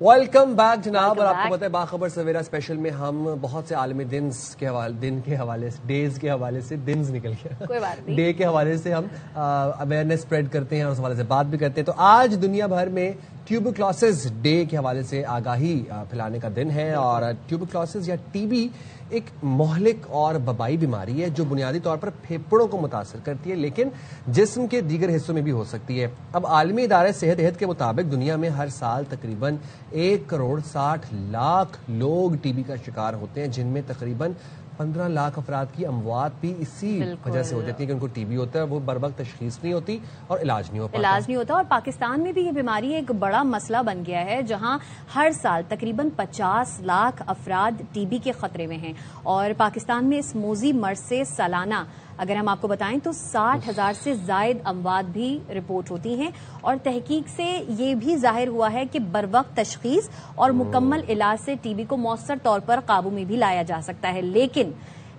Welcome back जनाब। और आपको पता है बाखबर सवेरा स्पेशल में हम बहुत से आलमी दिन के हवाले से डेज के हवाले से दिन्स निकल गया, कोई बात नहीं, डे के हवाले से हम अवेयरनेस स्प्रेड करते हैं और उस हवाले से बात भी करते हैं। तो आज दुनिया भर में ट्यूबरक्लोसिस डे के हवाले से आगाही फैलाने का दिन है। और ट्यूबरक्लोसिस या टीबी एक मोहलिक और वबाई बीमारी है जो बुनियादी तौर पर फेफड़ों को मुतासर करती है, लेकिन जिस्म के दीगर हिस्सों में भी हो सकती है। अब आलमी इदारे सेहत के मुताबिक दुनिया में हर साल तकरीबन 1,60,00,000 लोग टीबी का शिकार होते हैं, जिनमें तकरीबन 15 लाख अफराद की अमवात भी इसी वजह से हो जाती है कि उनको टीबी होता है, वो बर वक्त तशखीस नहीं होती और इलाज नहीं होता। और पाकिस्तान में भी ये बीमारी एक बड़ा मसला बन गया है, जहां हर साल तकरीबन 50 लाख अफराद टीबी के खतरे में हैं। और पाकिस्तान में इस मोजी मर्ज से सालाना अगर हम आपको बताएं तो 60,000 से जायद अमवात भी रिपोर्ट होती हैं। और तहकीक से ये भी जाहिर हुआ है कि बरवक्त तशखीस और मुकम्मल इलाज से टीबी को मौसर तौर पर काबू में भी लाया जा सकता है,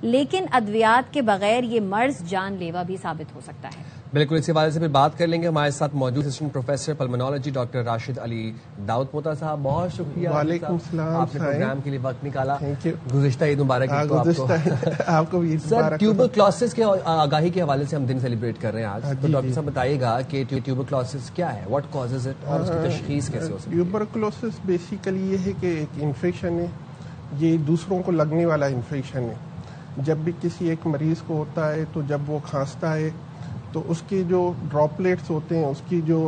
लेकिन अद्वियात के बगैर ये मर्ज जानलेवा भी साबित हो सकता है। बिल्कुल, इसी हवाले से भी बात कर लेंगे। हमारे साथ मौजूद assistant professor pulmonology doctor Rashid Ali Daud Pota साहब, बहुत शुक्रिया आपने प्रोग्राम के लिए वक्त निकाला। गुज़िश्ता ईद मुबारक आपको भी। सर, ट्यूबरक्लोसिस के आगाही के हवाले से हम दिन सेलिब्रेट कर रहे हैं आज, तो डॉक्टर साहब बताइएगा कि ट्यूबरक्लोसिस क्या है, व्हाट कॉजेज इट और उसकी तशखीस कैसे हो सकती है? ट्यूबरक्लोसिस बेसिकली ये है कि एक इन्फेक्शन है, ये दूसरों को लगने वाला इन्फेक्शन है। जब भी किसी एक मरीज को होता है तो जब वो खांसता है तो उसके जो ड्रॉपलेट्स होते हैं उसकी जो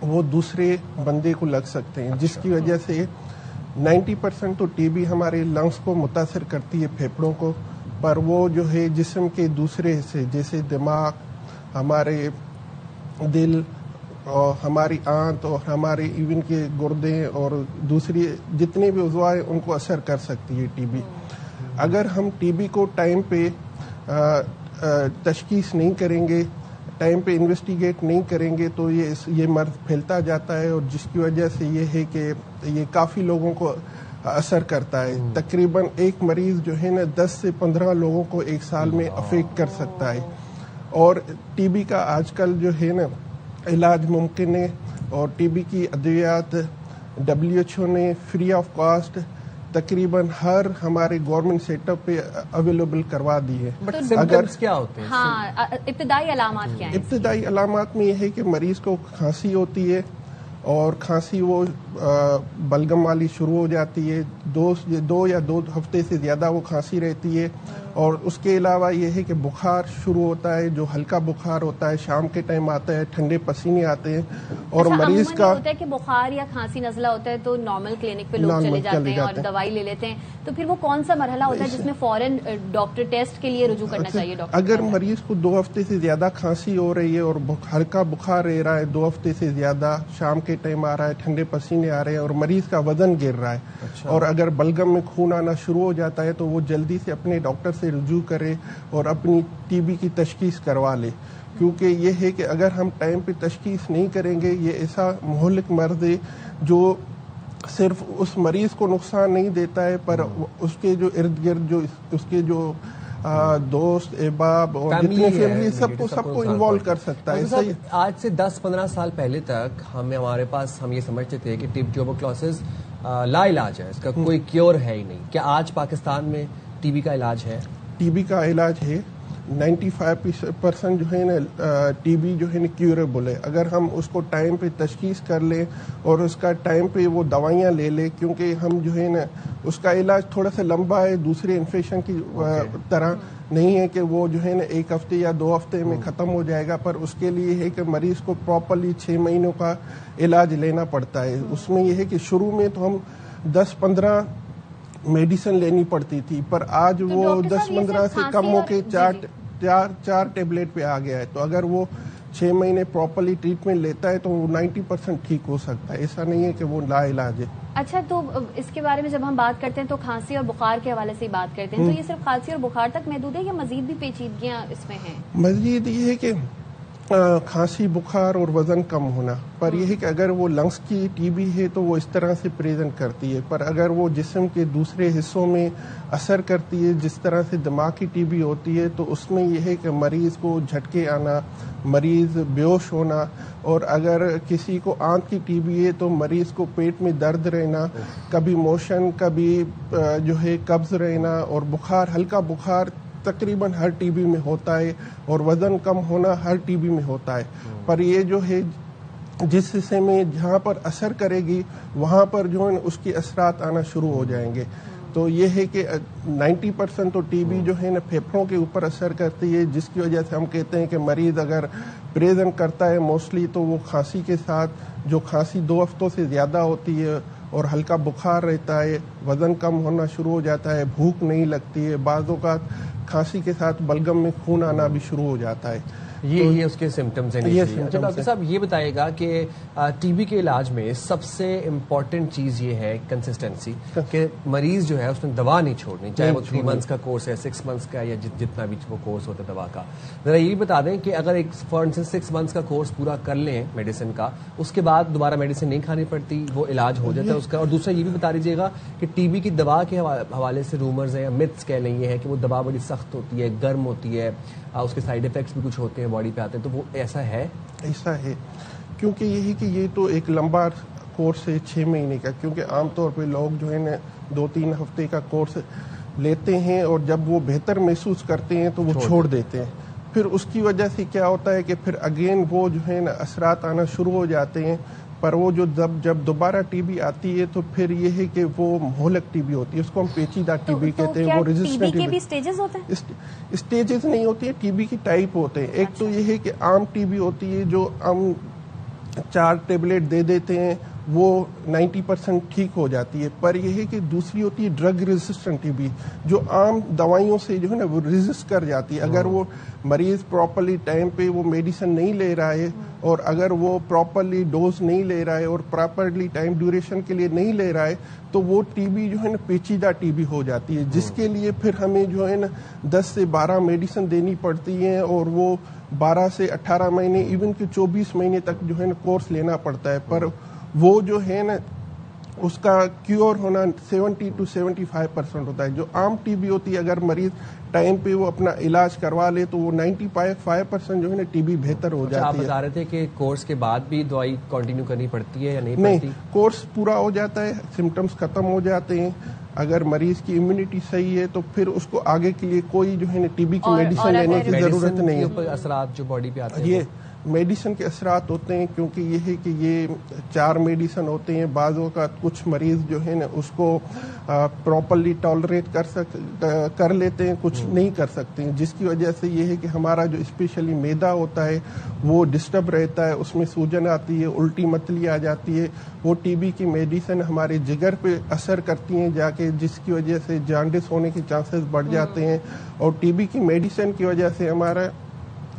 वो दूसरे बंदे को लग सकते हैं, जिसकी वजह से 90% तो टीबी हमारे लंग्स को मुतासर करती है, फेफड़ों को, पर वो जो है जिस्म के दूसरे हिस्से जैसे दिमाग, हमारे दिल और हमारी आंत और हमारे इवन के गुर्दे और दूसरी जितने भी उज़्वा हैं उनको असर कर सकती है टीबी। अगर हम टीबी को टाइम पे तशखीस नहीं करेंगे, टाइम पे इन्वेस्टिगेट नहीं करेंगे तो ये मर्ज फैलता जाता है, और जिसकी वजह से ये है कि ये काफ़ी लोगों को असर करता है। तकरीबन एक मरीज़ जो है ना 10 से 15 लोगों को एक साल में अफेक्ट कर सकता है। और टीबी का आजकल जो है ना इलाज मुमकिन है, और टीबी की अद्वियात WHO ने फ्री ऑफ कॉस्ट तकरीबन हर हमारे गवर्नमेंट सेटअप पे अवेलेबल करवा दी है। अगर क्या होते हैं? हाँ, इब्तिदाई अलामात क्या हैं? इब्तिदाई अलामात में ये है कि मरीज को खांसी होती है, और खांसी वो बलगम वाली शुरू हो जाती है, दो या दो हफ्ते से ज़्यादा वो खांसी रहती है। और उसके अलावा ये है कि बुखार शुरू होता है, जो हल्का बुखार होता है, शाम के टाइम आता है, ठंडे पसीने आते हैं। और मरीज का होता है कि बुखार या खांसी नज़ला होता है तो नॉर्मल क्लिनिक पे लोग चले जाते हैं और दवाई ले लेते हैं, तो फिर वो कौन सा मरहला होता है जिसमें फौरन डॉक्टर टेस्ट के लिए रुजू करना चाहिए? डॉक्टर, अगर मरीज को 2 हफ्ते से ज्यादा खांसी हो रही है और हल्का बुखार रह रहा है 2 हफ्ते से ज्यादा, शाम के टाइम आ रहा है, ठंडे पसीने आ रहे हैं और मरीज का वजन गिर रहा है, और अगर बलगम में खून आना शुरू हो जाता है तो वो जल्दी से अपने डॉक्टर से रुजू करे और अपनी टीबी की तशखीस करवा ले। क्योंकि ये है कि अगर हम टाइम पे तशखीस नहीं करेंगे, ये ऐसा मोहलिक मर्ज है जो सिर्फ उस मरीज को नुकसान नहीं देता है, पर उसके जो इर्द गिर्द जो उसके जो दोस्त, अहबाब और जितने फैमिली सबको इन्वॉल्व कर सकता है। आज से 10-15 साल पहले तक हमारे पास हम ये समझते थे कि ट्यूबरक्लोसिस लाइलाज है, इसका कोई क्योर है ही नहीं। क्या आज पाकिस्तान में टीबी का इलाज है? टीबी का इलाज है। 95% जो है ना टीबी जो है ना क्यूरेबल है, अगर हम उसको टाइम पे तशखीस कर लें और उसका टाइम पे वो दवाइयाँ ले लें, क्योंकि हम जो है ना उसका इलाज थोड़ा सा लंबा है, दूसरे इन्फेक्शन की तरह नहीं है कि वो जो है ना 1 हफ्ते या 2 हफ्ते में ख़त्म हो जाएगा, पर उसके लिए है कि मरीज़ को प्रॉपरली 6 महीनों का इलाज लेना पड़ता है। उसमें यह है कि शुरू में तो हम 10-15 मेडिसिन लेनी पड़ती थी, पर आज वो 10-15 से कम होके 4 टेबलेट पे आ गया है। तो अगर वो 6 महीने प्रॉपरली ट्रीटमेंट लेता है तो वो 90% ठीक हो सकता है, ऐसा नहीं है कि वो लाइलाज है। अच्छा, तो इसके बारे में जब हम बात करते हैं तो खांसी और बुखार के हवाले से ही बात करते हैं, तो ये सिर्फ खांसी और बुखार तक महदूद है या मजीद भी पेचीदगियां इसमें हैं? मजीद ये है कि खांसी बुखार और वज़न कम होना। पर यह है कि अगर वो लंग्स की टीबी है तो वो इस तरह से प्रेजेंट करती है, पर अगर वो जिस्म के दूसरे हिस्सों में असर करती है जिस तरह से दिमाग की टीबी होती है, तो उसमें यह है कि मरीज़ को झटके आना, मरीज़ बेहोश होना, और अगर किसी को आंत की टीबी है तो मरीज़ को पेट में दर्द रहना, कभी मोशन, कभी जो है कब्ज़ रहना, और बुखार, हल्का बुखार तकरीबन हर टीबी में होता है, और वज़न कम होना हर टीबी में होता है। पर ये जो है जिस हिस्से में जहाँ पर असर करेगी वहाँ पर जो है उसके असरात आना शुरू हो जाएंगे। तो ये है कि 90% तो टीबी जो है ना फेफड़ों के ऊपर असर करती है, जिसकी वजह से हम कहते हैं कि मरीज़ अगर प्रेजेंट करता है मोस्टली तो वो खांसी के साथ, जो खांसी 2 हफ्तों से ज़्यादा होती है और हल्का बुखार रहता है, वज़न कम होना शुरू हो जाता है, भूख नहीं लगती है, बाज़ औक़ात खांसी के साथ बलगम में खून आना भी शुरू हो जाता है। ये उसके सिम्टम्स हैं। अच्छा डॉक्टर साहब ये बताइएगा कि टीबी के इलाज में सबसे इम्पोर्टेंट चीज़ ये है कंसिस्टेंसी, कि मरीज जो है उसने दवा नहीं छोड़नी, चाहे वो 3 मंथ्स का कोर्स है, 6 मंथ्स का, या जितना भी वो कोर्स होता है दवा का। ज़रा ये भी बता दें कि अगर एक फॉर इंस्टेंस 6 मंथ्स का कोर्स पूरा कर लें मेडिसिन का, उसके बाद दोबारा मेडिसिन नहीं खानी पड़ती, वो इलाज हो जाता है उसका। और दूसरा ये भी बता दीजिएगा कि टीबी की दवा के हवाले से रूमर्स हैं या मिथ्स कह लें, ये है कि वो दवा बड़ी सख्त होती है, गर्म होती है, उसके साइड इफेक्ट्स भी कुछ होते हैं, बॉडी पे आते हैं, तो वो ऐसा है? ऐसा है, क्योंकि यही कि ये तो एक लंबा कोर्स है 6 महीने का, क्योंकि आमतौर पे लोग जो है ना 2-3 हफ्ते का कोर्स लेते हैं और जब वो बेहतर महसूस करते हैं तो वो छोड़ देते हैं। फिर उसकी वजह से क्या होता है कि फिर अगेन वो जो है ना असरात आना शुरू हो जाते हैं। पर वो जो जब दोबारा टीबी आती है तो फिर ये है कि वो मोहलक टीबी होती है, उसको हम पेचीदा टीबी कहते हैं। वो रेजिस्टेंट टीबी के भी स्टेजेस होते हैं? स्टेजेस नहीं होती है, टीबी की टाइप होते हैं। एक तो ये है कि आम टीबी होती है जो हम 4 टेबलेट दे देते हैं, वो 90% ठीक हो जाती है। पर यह है कि दूसरी होती है ड्रग रेजिस्टेंट टीबी, जो आम दवाइयों से जो है ना वो रेजिस्ट कर जाती है। अगर वो मरीज प्रॉपरली टाइम पे वो मेडिसिन नहीं ले रहा है, और अगर वो प्रॉपरली डोज नहीं ले रहा है और प्रॉपरली टाइम ड्यूरेशन के लिए नहीं ले रहा है, तो वो टीबी जो है ना पेचीदा टीबी हो जाती है, जिसके लिए फिर हमें जो है ना 10 से 12 मेडिसिन देनी पड़ती हैं, और वो 12 से 18 महीने इवन कि 24 महीने तक जो है ना कोर्स लेना पड़ता है। पर वो जो है ना उसका क्योर होना 70 to 75% होता है। जो आम टीबी होती है, अगर मरीज टाइम पे वो अपना इलाज करवा ले तो वो 95% जो है ना टीबी बेहतर हो जाती है। आप बता रहे थे कि कोर्स के बाद भी दवाई कंटिन्यू करनी पड़ती है या नहीं पड़ती? नहीं, कोर्स पूरा हो जाता है, सिम्टम्स खत्म हो जाते हैं, अगर मरीज की इम्यूनिटी सही है तो फिर उसको आगे के लिए कोई जो है ना टीबी की मेडिसिन लेने की जरूरत नहीं है। असरात जो बॉडी पे आते हैं, ये मेडिसिन के असरात होते हैं, क्योंकि ये है कि ये 4 मेडिसिन होते हैं। बाज़ों का कुछ मरीज जो है ना उसको प्रॉपरली टॉलरेट कर लेते हैं, कुछ नहीं कर सकते हैं, जिसकी वजह से ये है कि हमारा जो स्पेशली मैदा होता है वो डिस्टर्ब रहता है, उसमें सूजन आती है, उल्टी मतली आ जाती है। वो टीबी की मेडिसिन हमारे जिगर पे असर करती हैं जाके, जिसकी वजह से जॉन्डिस होने के चांसेस बढ़ जाते हैं। और टीबी की मेडिसिन की वजह से हमारा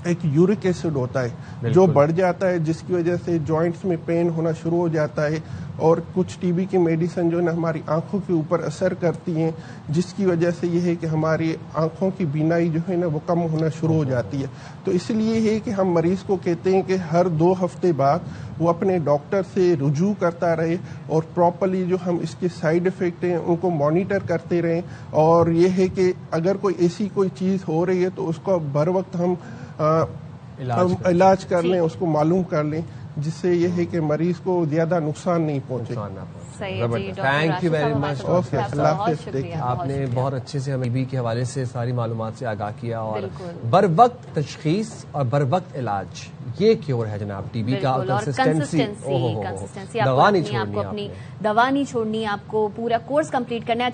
एक यूरिक एसिड होता है जो बढ़ जाता है, जिसकी वजह से जॉइंट्स में पेन होना शुरू हो जाता है। और कुछ टीबी की मेडिसिन जो है ना हमारी आंखों के ऊपर असर करती हैं, जिसकी वजह से ये है कि हमारी आंखों की बीनाई जो है ना वो कम होना शुरू हो जाती है। तो इसलिए है कि हम मरीज को कहते हैं कि हर 2 हफ्ते बाद वो अपने डॉक्टर से रुजू करता रहे, और प्रॉपरली जो हम इसके साइड इफेक्ट हैं उनको मॉनिटर करते रहें। और ये है कि अगर कोई ऐसी कोई चीज़ हो रही है तो उसको बर वक्त हम इलाज कर लें, उसको मालूम कर लें, जिससे ये है कि मरीज को ज्यादा नुकसान नहीं पहुंचे। Thank you very much. आपने बहुत अच्छे से हमें टीबी के हवाले से सारी मालूमात से आगाह किया, और बर वक्त तशखीस और बर वक्त इलाज ये क्योर है जनाब टीबी का। कंसिस्टेंसी, दवा नहीं छोड़नी, आपको पूरा कोर्स कंप्लीट करना है।